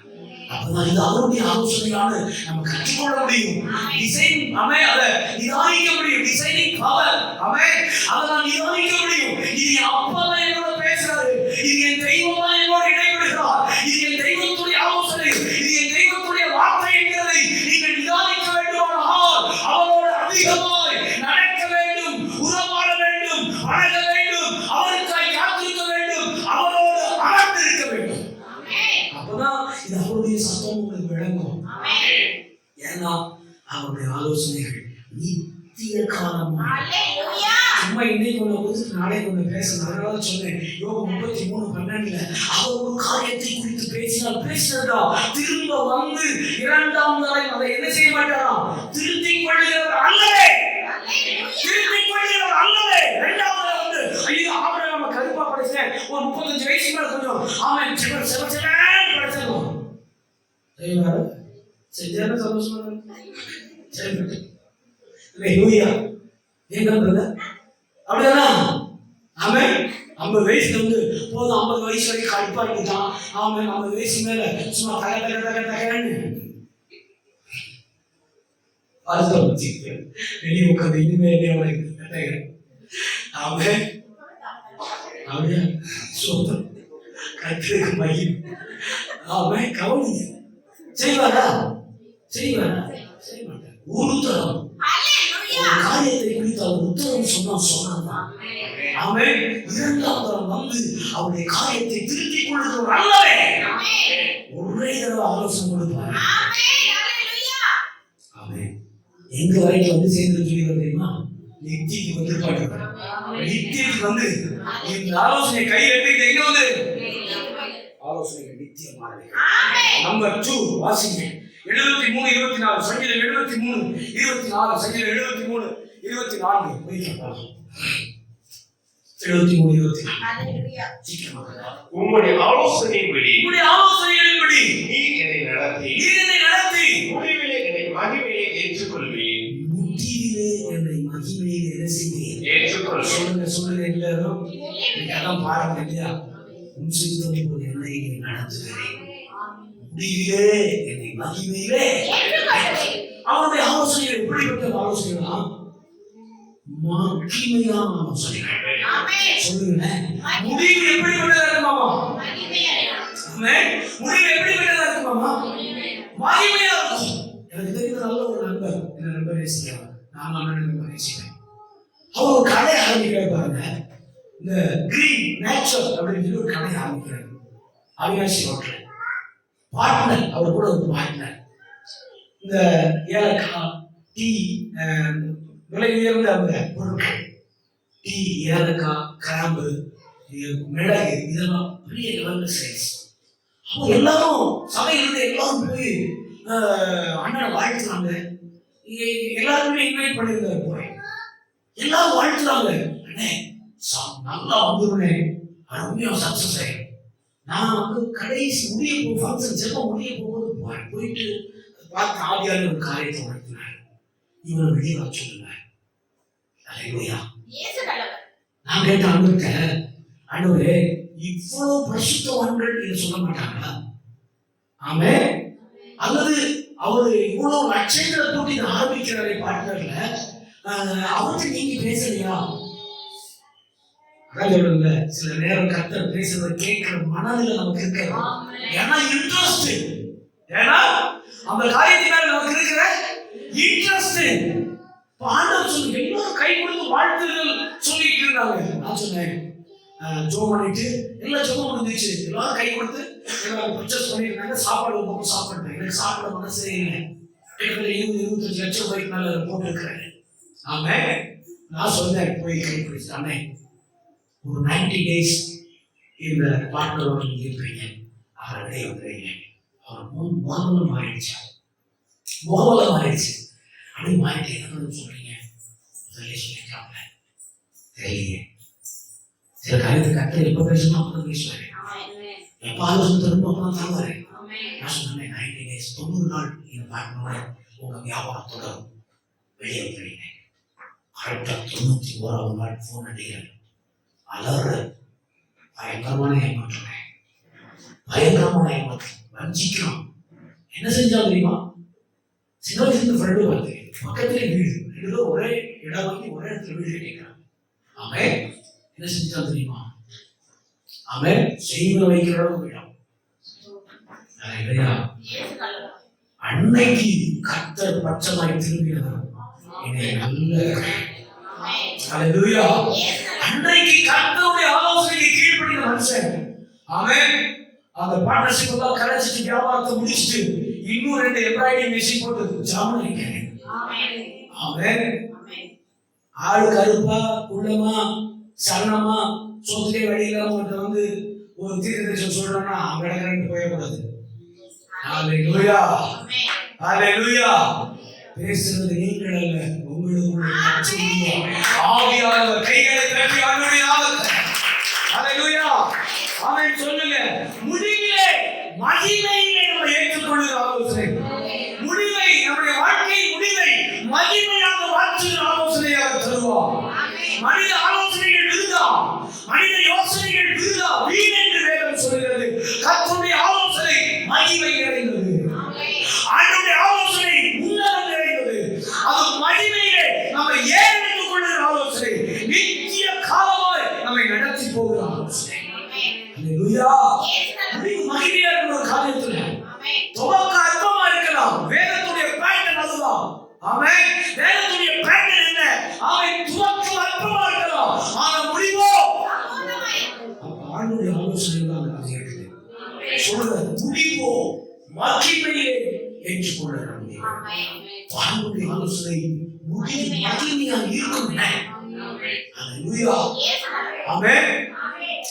S1: அப்பதான் இது அவருடைய ஆலோசனையான நம்ம கற்றுக்கொள்ள முடியும். டிசைன் அமே அதை நிதானிக்க முடியும். டிசைனிங் பவர் அமே அதை நான் நிதானிக்க முடியும். இது அப்பா தான் என்னோட பேசுறாரு, இது என் தெய்வம் தான் என்னோட இடைபெறுகிறார், இது என் தெய்வத்துடைய ஆலோசனை, இது என் தெய்வத்துடைய வார்த்தை என்கிறதை நீங்கள் நிதானிக்க வேண்டுமானால் அவரோடு அதிகமாய் நடக்க வேண்டும், உறவாட வேண்டும், வணங்க வேண்டும், அவருக்காய் காத்திருக்க வேண்டும், அவரோடு அமர்ந்து இருக்க வேண்டும். அப்பதான் இது அவருடைய சத்தம் உங்களுக்கு விளங்கும். ஏன்னா அவருடைய ஆலோசனைகள் நித்திய காலமா. சும்மா இன்னைக்கு ஒண்ணு குறித்து நாளைக்கு ஒண்ணு பேசணும். அதனால சொன்னேன், யோபு 33:12 அவர் ஒரு காரியத்தை குறித்து பேசினதா திரும்ப வந்து இரண்டாம் தடவை அதை என்ன செய்ய மாட்டாராம், திருத்திக் கொள்ளுகிறவர் அல்லவே, திருத்திக் கொள்ளுகிறவர் அல்லவே. இரண்டாவது வந்து ஐயோ அவரை நம்ம கருப்பா படிச்சேன், ஒரு 35 வயசு மேல கொஞ்சம் அவன் செவச்சேன்னு படிச்சிருவோம். செய்வாரு, செஞ்சாலும் சந்தோஷமா சரி. அப்படியா? அவன் 50 வயசுல வந்து போதும், 50 வயசு வரைக்கும் கடுப்பா இருந்துட்டான். அவன் 50 வயசு மேல சும்மா தகன்னு வெளியே உட்காந்து இனிமே அவன் அப்படியா சோதம் கத்திற்கு மகிழ். அவன் கவனிங்க செய்வாரா, செய்வாரா, செய்ய மாட்டார். ஒரு தரம் காரியத்தை குறித்து அவர் உத்தரவு சொன்னான். அவன் இரண்டாம் தரம் வந்து அவருடைய காரியத்தை திருத்திக் கொள்ளுகிறவர் அல்லவே. ஒரே தடவை ஆலோசனை கொடுப்பார். அவன் எங்க வரைக்கும் வந்து சேர்ந்து சொல்லிடுறது தெரியுமா? நித்திக்கு வந்து பாடுறார். நித்திக்கு வந்து இந்த ஆலோசனை கை எடுத்துக்கிட்டு எங்க வந்து ஆலோசனை நித்தியமானது. நம்பர் 2 வாசிங்க. 73:24 சங்கீதம் 73:24 சங்கீதம் 73:24 படிக்கலாம். 73:24
S2: உம்முடைய ஆலோசனையின்படி நீர் என்னை நடத்தி முடிவிலே என்னை மகிமையை ஏற்றுக்கொள்வீர்.
S1: முடிவிலே என்னை மகிமையை என்ன செய்வீர்? ஏற்றுக்கொள்வீர். சொல்லுங்க எல்லாரும். அதான் பாருங்க இல்லையா, என்னை நடத்துகிறேன், முடிவிலே என்னை மகிமையிலே. அவருடைய ஆலோசனைகள் எப்படிப்பட்ட ஆலோசனைகள்? மகிமையான ஆலோசனைகள். சொல்லுங்க, முடிவு எப்படிப்பட்டதா இருக்குமாமா? முடிவு எப்படிப்பட்டதா இருக்குமாமா? மகிமையா இருக்கும். எனக்கு தெரிந்த நல்ல ஒரு நண்பர், என்ன நண்பர் நேசிக்கிறார், நான் நண்பர் நேசிக்கிறேன். அவர் ஒரு கடை ஆரம்பிக்கிறார் பாருங்க, இந்த கிரீன் நேச்சர் அப்படின்னு சொல்லி ஒரு கடை ஆரம்பிக்கிறார் அவினாசி ரோட்ல. பார்ட்னர், அவர் கூட ஒரு பார்ட்னர். இந்த ஏலக்காய், டீ, விலை உயர்ந்த அந்த பொருட்கள், டீ, ஏலக்காய், கிராம்பு, மிளகு, இதெல்லாம் பெரிய லெவலில் சேல்ஸ். அப்போ எல்லாரும் சபையிலிருந்து எல்லாரும் போய் அண்ணனை வாழ்த்துறாங்க. எல்லாருமே இன்வைட் பண்ணியிருந்தாரு போய், எல்லாரும் வாழ்த்துறாங்க. அண்ணே நல்லா வந்துருனே, அருமையா சக்சஸ் ஆயிடும். நான் வந்து கடைசி முடிய ஃபங்க்ஷன் செல்வம் முடிய போகும்போது போயிட்டு பார்த்து ஆவியான ஒரு காரியத்தை உணர்த்தினார். இவனை வெளியே வர சொல்லுங்க. அல்லேலூயா. நான் கேட்ட ஆண்டவர்கிட்ட, ஆண்டவரே இவ்வளவு பரிசுத்தவான்கள் இதை சொல்ல மாட்டாங்களா? ஆமே. அல்லது அவரு இவ்வளவு லட்சங்களை போட்டு இதை ஆரம்பிக்கிறாரே பார்ட்னர்ல, அவருக்கு நீங்க பேசலையா? சில நேரம் கர்த்தர் பேசுறத கேட்கிற மனதில் நமக்கு இருக்கிறது. ஏன்னா இன்ட்ரெஸ்ட், ஏன்னா அந்த காரியத்தினால் நமக்கு இருக்கிற இன்ட்ரெஸ்ட். ஆண்டவர் சொல்லி எல்லாரும் கை கொடுத்து வாழ்த்துகள் சொல்லிட்டு இருந்தாங்க. நான் சொன்னேன், ஜோம் பண்ணிட்டு எல்லாம் ஜோம் முடிஞ்சிச்சு. எல்லாரும் கை கொடுத்து எல்லாரும் பர்ச்சேஸ் பண்ணிருந்தாங்க. சாப்பாடு ஒரு பக்கம் சாப்பிட்டேன். எனக்கு சாப்பிட மனசே இல்லை. 20-25 லட்சம் ரூபாய்க்கு மேல போட்டுருக்கிறேன். ஆமே நான் சொன்னேன் போய் கை பிடிச்சாமே ஒரு 90 days இந்த பார்ட்னரோட நீங்க இருப்பீங்க. அவரை விடைய வந்துடுறீங்க. அவர் முகமலம் மாறிடுச்சு. முகமலம் மாறிடுச்சு. அப்படி மாறிட்டு என்ன சொல்றீங்க முதல்ல சொல்லிருக்காங்க தெரியலையே. சில காரியத்தை கத்த எப்ப பேசணும் அப்பதான் பேசுவாரு. எப்ப ஆலோசனை தரும் அப்பதான் தருவாரு. நான் சொன்னேன் 90 days 90 நாள் இந்த பார்ட்னரோட உங்க வியாபாரத்தோட வெளியே வந்துடுறீங்க. கரெக்டா 91ஆவது நாள் போன் அடிக்கிறேன். அலற பயங்கரமான ஏமாற்றம், பயங்கரமான ஏமாற்றம், வஞ்சிக்கிறோம். என்ன செஞ்சா தெரியுமா? சின்ன வயசுல ஃப்ரெண்டு வருது, பக்கத்திலே வீடு, ரெண்டு ஒரே இடம் வாங்கி ஒரே இடத்துல வீடு கேட்கிறாங்க. அவன் என்ன செஞ்சா தெரியுமா? அவன் செய்வன வைக்கிற அளவுக்கு இடம். அன்னைக்கு கர்த்தர் பட்சமாய் திரும்பினார். அன்றைக்கு கர்த்தருடைய ஆலோசனைக்கு கீழ்ப்படின மனுஷன் அவன் அந்த பார்ட்னர்ஷிப் எல்லாம் கலைச்சிட்டு வியாபாரத்தை முடிச்சுட்டு இன்னும் 2 எம்ப்ராய்டரி மெஷின் போட்டு ஜாமன் வைக்கிறேன். அவன் ஆளு கருப்பா குள்ளமா சரணமா சொத்துக்கே வழியில வந்து ஒரு தீர்க்கதரிசனம் சொல்றான்னா அவன் இடத்துல போயக்கூடாது. ஹல்லேலூயா, ஹல்லேலூயா. பேசுறது நீங்கள் அல்ல, உங்களுக்கு ஆவியானவர் கைகளை தட்டி அவருடைய நாமத்தை ஹல்லேலூயா ஆமென் சொல்லுங்க. முடிவிலே மகிமையிலே நம்ம ஏற்றுக்கொள்ளுகிற ஆலோசனை, முடிவை நம்முடைய வாழ்க்கை முடிவை மகிமையாக மாற்றுகிற ஆலோசனையாக தருவார். மனித ஆலோசனைகள் விருதா, மனித யோசனைகள் விருதா, வீண் என்று வேதம் சொல்கிறது. கர்த்தருடைய ஆலோசனை மகிமை நிறைந்தது. ஆண்டவருடைய ஆலோசனை உன்னதம் நிறைந்தது. அது மகிமையிலே நம்மை ஏறிட்டுக் கொள்ளுகிற ஆலோசனை, நித்திய காலமாய் நம்மை நடத்தி போகிற ஆலோசனை. ஹல்லேலூயா. முடிவு மகிமையா இருக்கிற ஒரு காரியத்துல துவக்க அற்பமா இருக்கலாம். வேதத்துடைய பேட்டர்ன் அதுதான். ஆமென். வேதத்துடைய பேட்டர்ன் என்ன? அவன் துவக்கம் அற்பமா இருக்கலாம், ஆனா முடிவோ ஆண்டவருடைய ஆலோசனை தான் அது இருக்குது. சொல்லுங்க, முடிவோ மகிமையே ஏற்றுக்கொள்ள முடியும். ஆண்டவருடைய ஆலோசனை முடிவு மகிமையா இருக்கும். ஹல்லேலூயா. ஆமென்.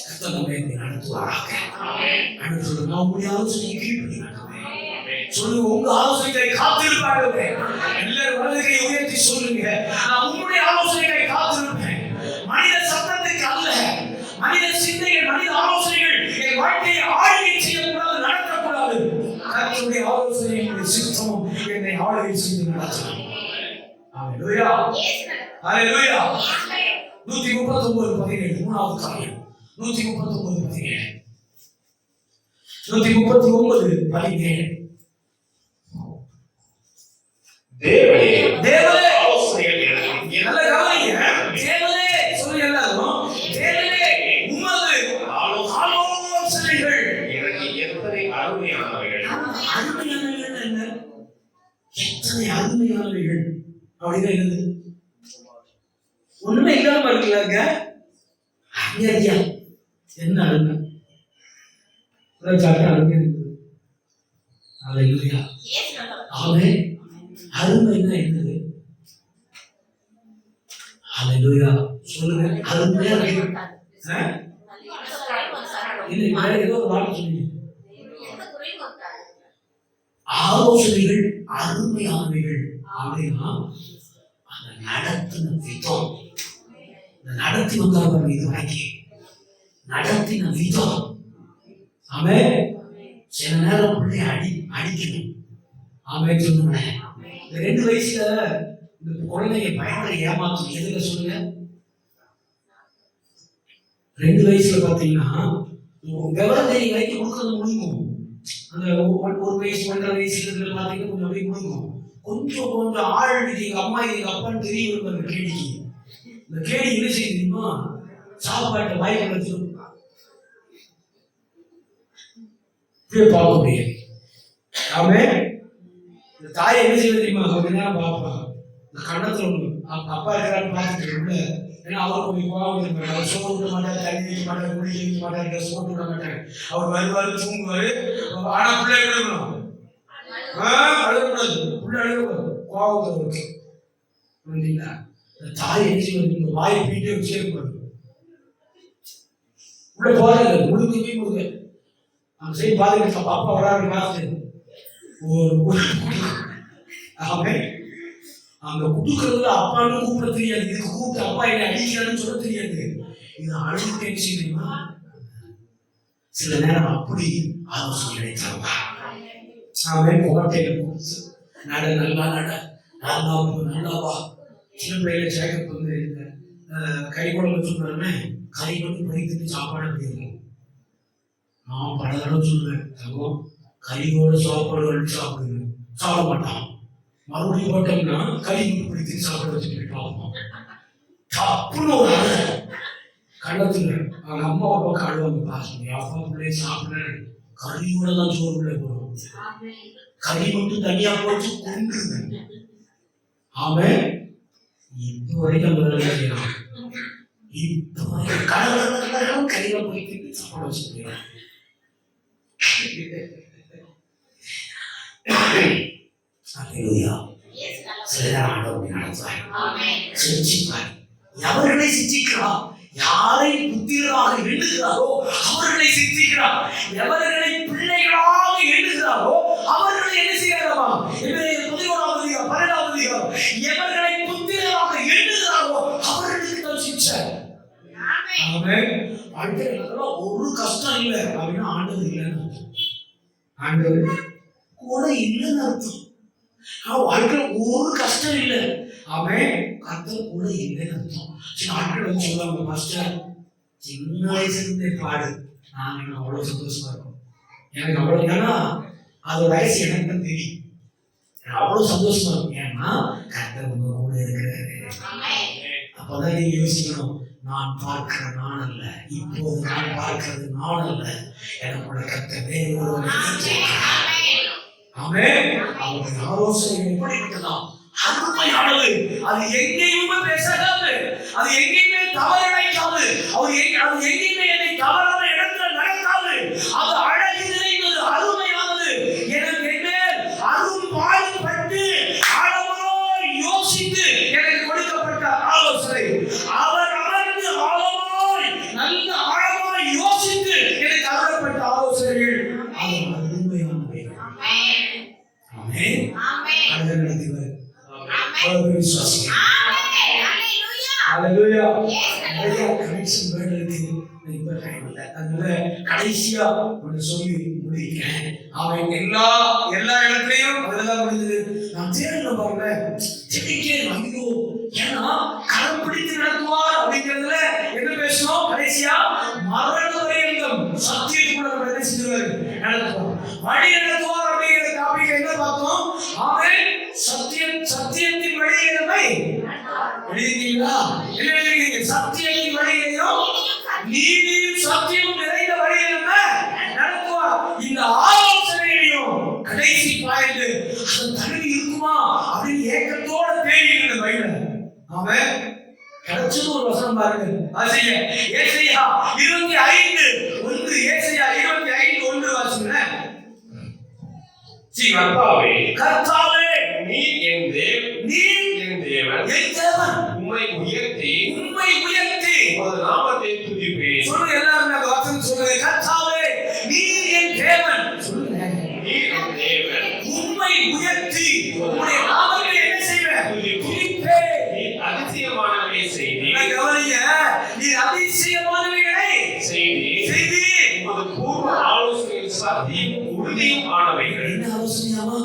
S1: கர்த்தர் நம்மை நடத்துவாராக. ஆமென். சொல்லுங்க, நான் உங்களுடைய ஆலோசனையை கீழ்ப்படி நடத்துவேன். சொல்லுங்க, உங்க ஆலோசனையை காத்திருப்பாங்க. எல்லாரும் வலதுகை உயர்த்தி சொல்லுங்க, நான் உங்களுடைய ஆலோசனையை காத்திருப்பேன். மனித சத்தத்துக்கு அல்ல, மனித சிந்தைகள், மனித ஆலோசனைகள் என் வாழ்க்கையை ஆளுகை செய்யக்கூடாது, நடத்தக்கூடாது. கர்த்தருடைய ஆலோசனை என்னுடைய சித்தமும் என்னை ஆளுகை செய்து நடத்தலாம். ஹல்லேலூயா, ஹல்லேலூயா. 139:17 மூணாவது காரியம். 139:17 139:17
S2: தேவனே,
S1: தேவனே
S2: ஆலோசனைகள் எனக்கு
S1: நல்ல கவனிங்க. தேவனே சொல்லி எல்லாரும் தேவனே உமது ஆலோசனைகள்
S2: எனக்கு எத்தனை அருமையானவைகள்.
S1: அருமையானவைகள் என்ன? எத்தனை அருமையானவைகள் அப்படின்னா என்னது? ஒண்ணுமே இல்லாம இருக்குல்லங்க. அங்கேயா என்ன அருமை? அருமை இருக்குது. ஹல்லேலூயா. ஆமென். அருமைன்னா என்னது? ஹல்லேலூயா. சொல்லுங்க, அருமையா இருக்கு. இல்லை, வேற ஏதோ ஒரு வார்த்தை சொல்லுங்க. ஆலோசனைகள் அருமையானவைகள் அப்படின்னா அந்த நடத்தின விதம், நடத்தி வந்தாங்க இது வாங்கி நடத்தின விதம். ஆமென். சில நேரம் பிள்ளைய அடிக்கணும். ஆமென் சொல்லுங்க. 2 வயசுல இந்த குழந்தைய பயங்கர ஏமாத்தும். எதுல சொல்லுங்க? 2 வயசுல பாத்தீங்கன்னா விவரம் தெரிய வரைக்கும் கொடுக்கறது முடியும். அந்த 1 வயசு 1.5 வயசுல பாத்தீங்கன்னா கொஞ்சம் அப்படியே முடியும். கொஞ்சம் ஆள் இது எங்க அம்மா எங்க அப்பான்னு தெரிய வரும். அந்த கேடிக்கு, இந்த கேடி என்ன செய்ய தெரியுமா? சாப்பாட்டை வாய்ப்பு வச்சிடும். பார்க்க முடியாது. ஆமென். இந்த தாயை என்ன செய்ய தெரியுமா? கொஞ்ச நேரம் பார்ப்பா, இந்த கண்ணத்துல அப்பா இருக்கிறான்னு பார்த்துட்டு ஏன்னா அவர் கொஞ்சம் கோவம் இருப்பாரு. அவர் சோறு விட மாட்டார், தண்ணி வைக்க மாட்டார், குடி வைக்க மாட்டார், ட்ரெஸ் போட்டு விட மாட்டார். அவர் வருவாரு, தூங்குவாரு. ஆனா பிள்ளை விடணும், அழுகக்கூடாது, பிள்ளை அழுகக்கூடாது, கோவத்தை இருக்கு இல்லைங்களா? தாய் என்ன செய்வது, வாய் பீட்டே வச்சே இருப்பாரு. உள்ள போறது முழுக்கவே முழுக்க அந்த சைடு பாத்துக்கிட்டு அப்பா வராரு பார்த்து ஒரு அங்க குடுக்கறதுல அப்பான்னு கூப்பிட தெரியாது. இதுக்கு கூப்பிட்டு அப்பா என்ன அடிக்கிறான்னு சொல்ல தெரியாது. இது அழுது தெரியுமா? சில நேரம் அப்படி ஆலோசனை கிடைத்தாங்க. அவன் கோட்டையில கொடுத்து நட, நல்லா நட, நல்லா வா. சின்ன பிள்ளைல சேகப் வந்து கறி குழம்பு சொல்றேன்னு கறி கொண்டு பறித்துட்டு சாப்பாடு போயிருக்கோம். நான் பல தடவை சொல்றேன், தங்கம் கறியோட சாப்பாடு வச்சு சாப்பிடுங்க, சாப்பிட மாட்டான். மறுபடியும் போட்டோம்னா கறி கொண்டு பறித்து சாப்பாடு வச்சுட்டு பார்ப்போம். தப்புன்னு ஒரு கண்டத்துல அவங்க அம்மா அப்பா காடுவாங்க, பாசம் அப்பா பிள்ளைய சாப்பிடுறேன் கறியோட தான் சோறு பிள்ளை போடுவோம். கறி மட்டும் தனியா போட்டு கொண்டுருங்க. அவன் இப்போ வரைக்கும் அந்த வேலை செய்யலாம். இப்போ வரைக்கும் கடவுள் கையில போயிட்டு சாப்பாடு வச்சுருக்கேன். எவர்களை சிச்சிக்கிறார், யாரை புத்திரராக எண்ணுகிறாரோ அவர்களை சிச்சிக்கிறார். எவர்களை பிள்ளைகளாக எண்ணுகிறாரோ அவர்களை என்ன செய்யறாமா? 11வது எவர்களை புத்திரராக எண்ணுகிறாரோ அவர்களுக்கு தான் சிச்சை. வாழ்க்கையில ஒரு கஷ்டம் இல்லை அப்படின்னா ஆண்டவர் இல்லைன்னு, ஆண்டவர் கூட இல்லைன்னு அர்த்தம். வாழ்க்கையில ஒரு கஷ்டம் இல்லை, அவன் கர்த்தர் கூட இல்லைன்னு அர்த்தம். சில ஆட்கள் வந்து சொல்லுவாங்க, பாஸ்டர் சின்ன வயசுல இருந்தே பாடு, நான் எனக்கு அவ்வளவு சந்தோஷமா இருக்கும். எனக்கு அவ்வளவு, ஏன்னா அது வயசு எனக்கு தான் தெரியும், அவ்வளவு சந்தோஷமா இருக்கும். ஏன்னா கர்த்தர் உங்க கூட இருக்கிறாரு. அப்பதான் நீங்க யோசிக்கணும், நான் பார்க்கிற நான் அல்ல, இப்போது நான் பார்க்கிறது நான் அல்ல, எனக்குள்ள கர்த்தர் வேறு ஒருவன். ஆமென். அவருடைய ஆலோசனை எப்படிப்பட்டதாம், அருமையானது. அது எங்கேயுமே பேசாது, அது எங்கேயுமே தவறு நினைக்காது, அது எங்கேயுமே என்னை தவறான இடத்துல நடக்காது. அது அழகு நிறைந்தது, அருமையானது. எனக்கு என்ன அரும்பாடுபட்டு ஆழமாய் யோசித்து எனக்கு கொடுக்கப்பட்ட ஆலோசனை. அவர் அமர்ந்து ஆழமாய் நல்ல ஆழமாய் யோசித்து எனக்கு அருளப்பட்ட ஆலோசனைகள் அருமையானவை. ஆமென். ஆமென். அது நடக்குது. ஆமென். விசுவாசிங்க. ஹalleluya. நிறைய கனெக்ஷன் வேர்ட் இருக்கு, இப்ப டைம் இல்ல, அதனால கடைசியா ஒன்று சொல்லி முடிக்கிறேன். அவன் எல்லா இடத்துலயும் அதெல்லாம் முடிஞ்சது. நான் தேடல பாருங்க, செடிக்கே ஐயோ, ஏன்னா கரம் பிடித்து நடத்துவார் அப்படிங்கிறதுல என்ன பேசணும்? கடைசியா மரண வரையிலும் சத்தியத்துக்குள்ள நம்ம என்ன செஞ்சுவாரு? நடத்துவார், வழி நடத்துவார் அப்படிங்கிற டாபிக் என்ன பார்த்தோம்? அவன் சத்தியத்தின் வழியிலுமே எழுதிட்டீங்களா? என்ன எழுதிட்டீங்க? சத்தியத்தின் வழியிலையும் நீதியும் சத்தியமும் நிறைந்த வழியிலும் நடத்துவார். இந்த ஆலோசனையையும் கடைசி பாயிண்ட், அது தகுதி இருக்குமா அப்படின்னு ஏக்கத்தோட தேடி இருந்த பைபிள். அவன் கிடைச்சது ஒரு வசனம் பாருங்க, ஏசாயா 25:1. ஏசாயா 25:1 வாசிங்க. கர்த்தாவே நீர் என் தேவன், உம்மை உயர்த்தி உமது நாமத்தை துதிப்பேன். சொல்லுங்க எல்லாரும், அந்த வசனம் சொல்லுங்க. கர்த்தாவே நீர் என் தேவன், சொல்லுங்க, நீர் என் தேவன், உம்மை உயர்த்தி உம்முடைய நாமத்தை என்ன செய்வேன்? துதிப்பேன். நீர் அதிசயமானவைகளை செய்தீர். கவனிங்க, நீர் அதிசயமானவைகளை செய்தீர். உமது பூர்வ ஆலோசனைகள் சத்தியம் உறுதியும் ஆனவைகள். என்ன ஆலோசனையாமா?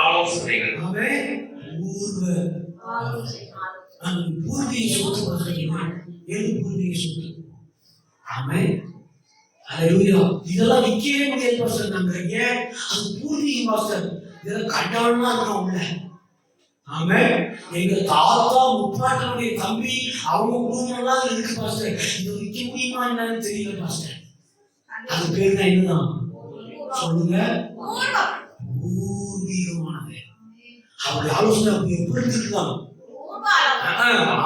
S1: ஆலோசனைகள். ஆமென். பூர்வீக சொத்து பார்த்தீங்கன்னா பூர்வீக சொத்து. ஆமென். ஹalleluya. இதெல்லாம் விற்கவே முடியாது பாஸ்டர். நாங்க ஏன் அது பூர்வீக பாஸ்டர், இதெல்லாம் கண்டவனா இருக்கோம் உள்ள. ஆமென். எங்க தாத்தா முப்பாட்டனுடைய தம்பி அவங்க குடும்பம்லாம் இருக்கு பாஸ்டர். இது விற்க முடியுமா என்னன்னு தெரியல பாஸ்டர். அது பேர் தான் என்னதான் சொல்லுங்க, பூர்வீகமானது. அவருடைய ஆலோசனை அப்படி எப்படி இருக்குதான்?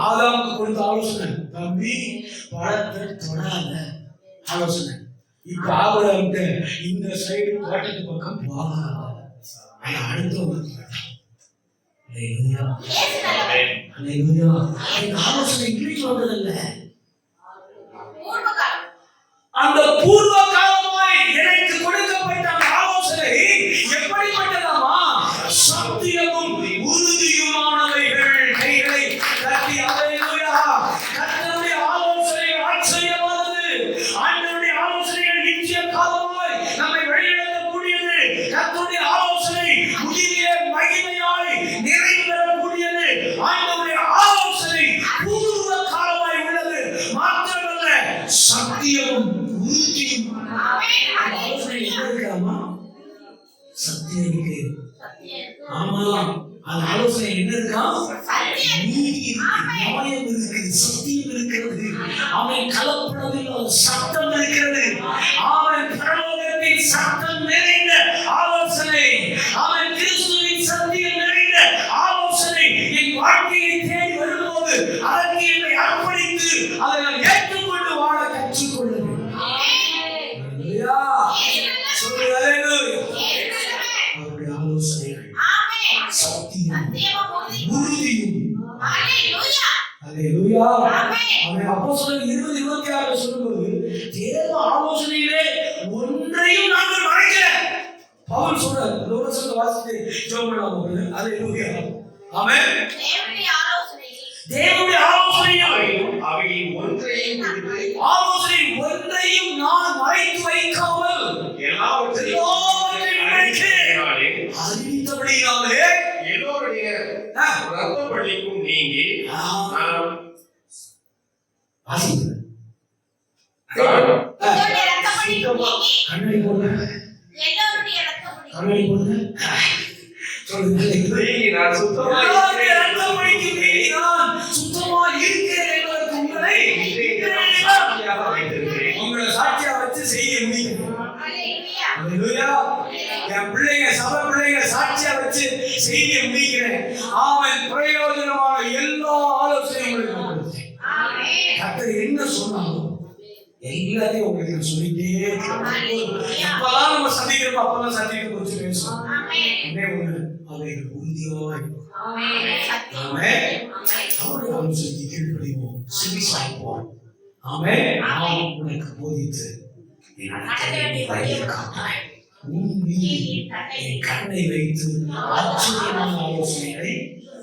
S1: ஆதாமுக்கு கொடுத்த ஆலோசனை, தம்பி பழத்தை தொடாத ஆலோசனை. இப்ப ஆபிரகாம்கிட்ட இந்த சைடு தோட்டத்து பக்கம் போகாத, அது அடுத்தவங்க ஆலோசனை இங்கிலீஷ் வந்ததில்ல. அந்த பூர்வ காலமாய் எனக்கு கொடுக்கப்பட்ட ஆலோசனை எப்படிப்பட்டதாமா? சத்தியமும் உறுதியுமானவைகள். கைகளை தட்டி அல்லேலூயா. கர்த்தருடைய ஆலோசனை ஆச்சரியமானது. ஆண்டவருடைய ஆலோசனைகள் நித்திய காலமாய் நம்மை வழிநடத்தக்கூடியது. கர்த்தருடைய ஆலோசனை முடிவிலே மகிமையாய் நிறைவேறக்கூடியது. ஆண்டவருடைய ஆலோசனை பூர்வ காலமாய் உள்ளது. மாத்திரமல்ல, சத்தியமும் உறுதியும். ஆலோசனை என்ன இருக்காமா? சத்தியம் இருக்கு. ஆமா, அந்த ஆலோசனை என்ன இருக்கா? நீதி இருக்கு, நியாயம் இருக்கு, சத்தியம் இருக்கிறது. அவன் கலப்படத்தில் சத்தம் இருக்கிறது. அவன் பரலோகத்தின் சத்தம் நிறைந்த ஆலோசனை, அவன் கிறிஸ்துவின் சத்தியம் நிறைந்த ஆலோசனை என் வாழ்க்கையை தேடி வரும்போது அதற்கு என்னை அர்ப்பணித்து அதை நான் ஏற்றுக்கொண்டு வாழ கற்றுக்கொள்ள வேண்டும். அவருடைய ஆலோசனைகள் சத்தியம் உறுதியும். அல்லேலூயா. அவன் அப்போஸ்தலர் 20:26 சொல்லும்போது தேவ ஆலோசனையிலே ஒன்றையும் நாங்கள் மறைக்கல. பவுல் சொல்றார், இந்த வசனத்தை வாசித்து ஜெபம் பண்ணுவோம். அல்லேலூயா. ஆமென். தேவனுடைய ஆலோசனையும்
S2: அவையில் ஒன்றையும்
S1: நான் மறைத்து வைக்காமல்
S2: எல்லாவற்றையும்
S1: அறிவித்தபடியாலே
S2: எல்லோருடைய ரத்த பழிக்கும் நீங்கி
S1: கண்ணாடி போடுங்க, கண்ணாடி போடுங்க. சொல்லுங்க,
S2: நான் சுத்தமா
S1: உங்களை சாட்சியா வச்சு செய்ய முடியும். என் பிள்ளைங்க, சபை பிள்ளைங்க சாட்சியா வச்சு செய்ய முடிக்கிறேன். அவன் பிரயோஜனமான எல்லா ஆலோசனையும் கர்த்தர் என்ன சொன்னாலும் எல்லாத்தையும் உங்களுக்கு சொல்லிட்டே எப்பெல்லாம் நம்ம சந்திக்கிறோம் அப்பெல்லாம் சந்திக்க குறிச்சு பேசுவோம். அவைகள் உறுதியாய் அவருடைய ஆலோசனைக்கு கீழ்ப்படிவோம், செவி சாய்ப்போம். ஆமென். நான் உனக்கு போதித்து என் கண்ணை வைத்து ஆச்சரியமான ஆலோசனைகளை,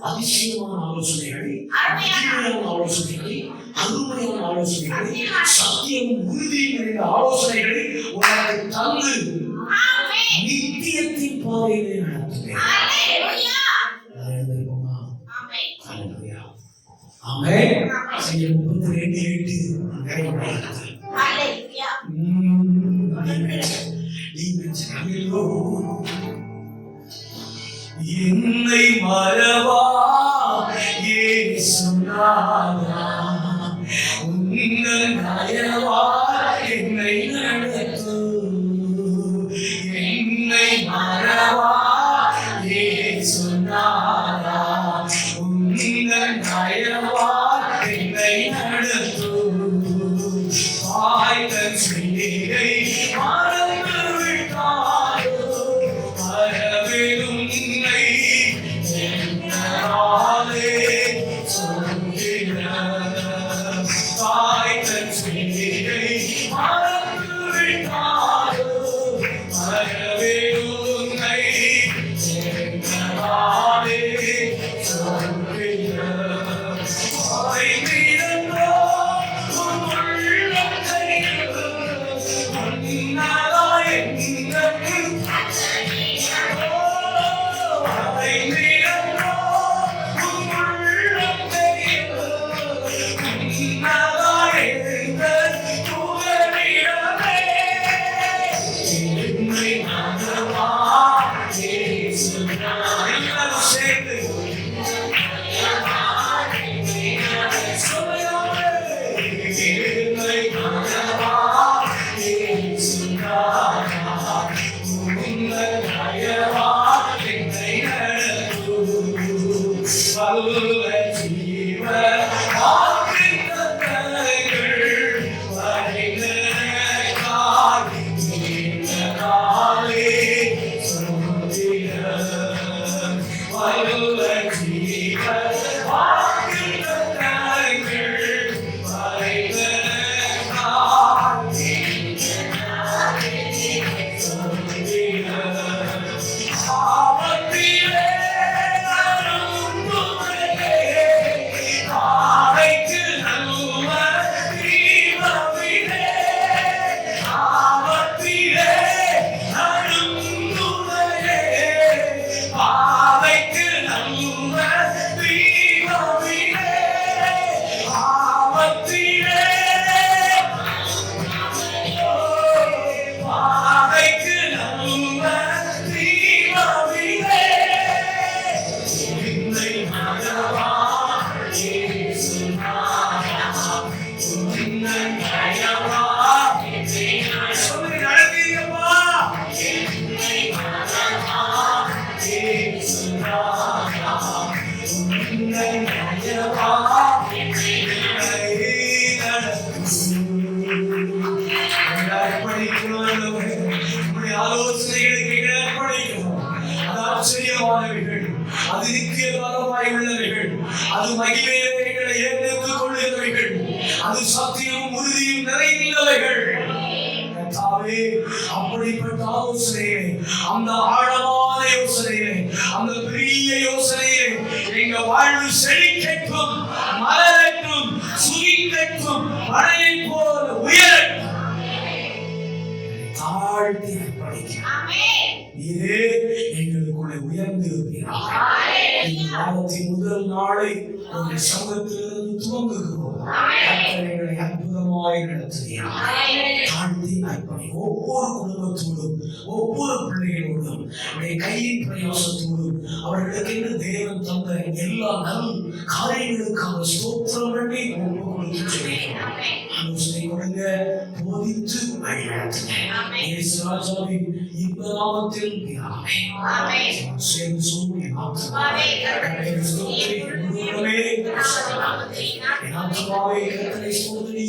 S1: அதிசயமான ஆலோசனைகளை, அருமையான ஆலோசனைகளை, அருமையான ஆலோசனைகளை, சத்தியமும் உறுதியும் நிறைந்த ஆலோசனைகளை உனக்கு தந்து நித்தியத்தின் பாதையிலே நடத்துவேன். ஆமென். 32 என்னை மறவா இயேசுநாதா, உங்கள் தயவா என்னை நடத்து. என்னை மறவா இயேசுநாதா, உங்கள் தயவா என்னை நடத்து. வாய்தன் செய்கை மறந்து விட்டாயோ, மறவேலும் உன்னை என்னாலே சொல்கிற. வாய்தன் செய்கை மறந்து பாதத்திலே பாதைக்கு நல்ல தீபமிலே என்னை மறவா இயேசுநாதா உன்னை தயவா சொல்லி நடத்தீங்கப்பா என்னை மறவா இயேசுநாதா உன்னை தயவா ஆலோசனைகளுக்கு அர்ப்பணிக்கிறோம். அது ஆச்சரியமானவைகள், அது நித்திய காலமாய் உள்ளவைகள், அது மகிமையை எங்களை ஏற்றுக் கொள்ளுகிறவைகள், அது சத்தியமும் உறுதியும் நிறைந்தவைகள். கர்த்தாவே, அப்படிப்பட்ட ஆலோசனையை, அந்த ஆழமான யோசனையை, அந்த பெரிய யோசனையை எங்க வாழ்வு செழிக்கட்டும், மலரட்டும், சுகிக்கட்டும், மழையை போல உயரட்டும். தாழ்த்தி அர்ப்பணிக்கிறோம். நீரே எங்களுக்குள்ளே உயர்ந்திருக்கிறார். இந்த வாரத்தின் முதல் நாளை உங்கள் சமூகத்திலிருந்து துவங்குகிறோம். எங்களை அற்புதமாய் நடத்துகிறார். தாழ்த்தி அர்ப்பணி ஒவ்வொரு குடும்பத்தோடும், ஒவ்வொரு பிள்ளைகளோடும், கையின் பிரயாசத்தோடும், அவர்களுக்கு தேவன் தந்த எல்லா நல் காரியங்களுக்காக ஸ்தோத்திரம் பண்ணி ஒப்பு கொடுத்து சொல்கிறோம். ஆலோசனை கொடுங்க, போதித்து வழிநடத்துங்க. இயேசு ராஜாவின் இந்த நாமத்தில் பிதாவே. சேர்ந்து சொல்லி ஆமென். என் ஆத்துமாவே கர்த்தரை ஸ்தோத்திரி.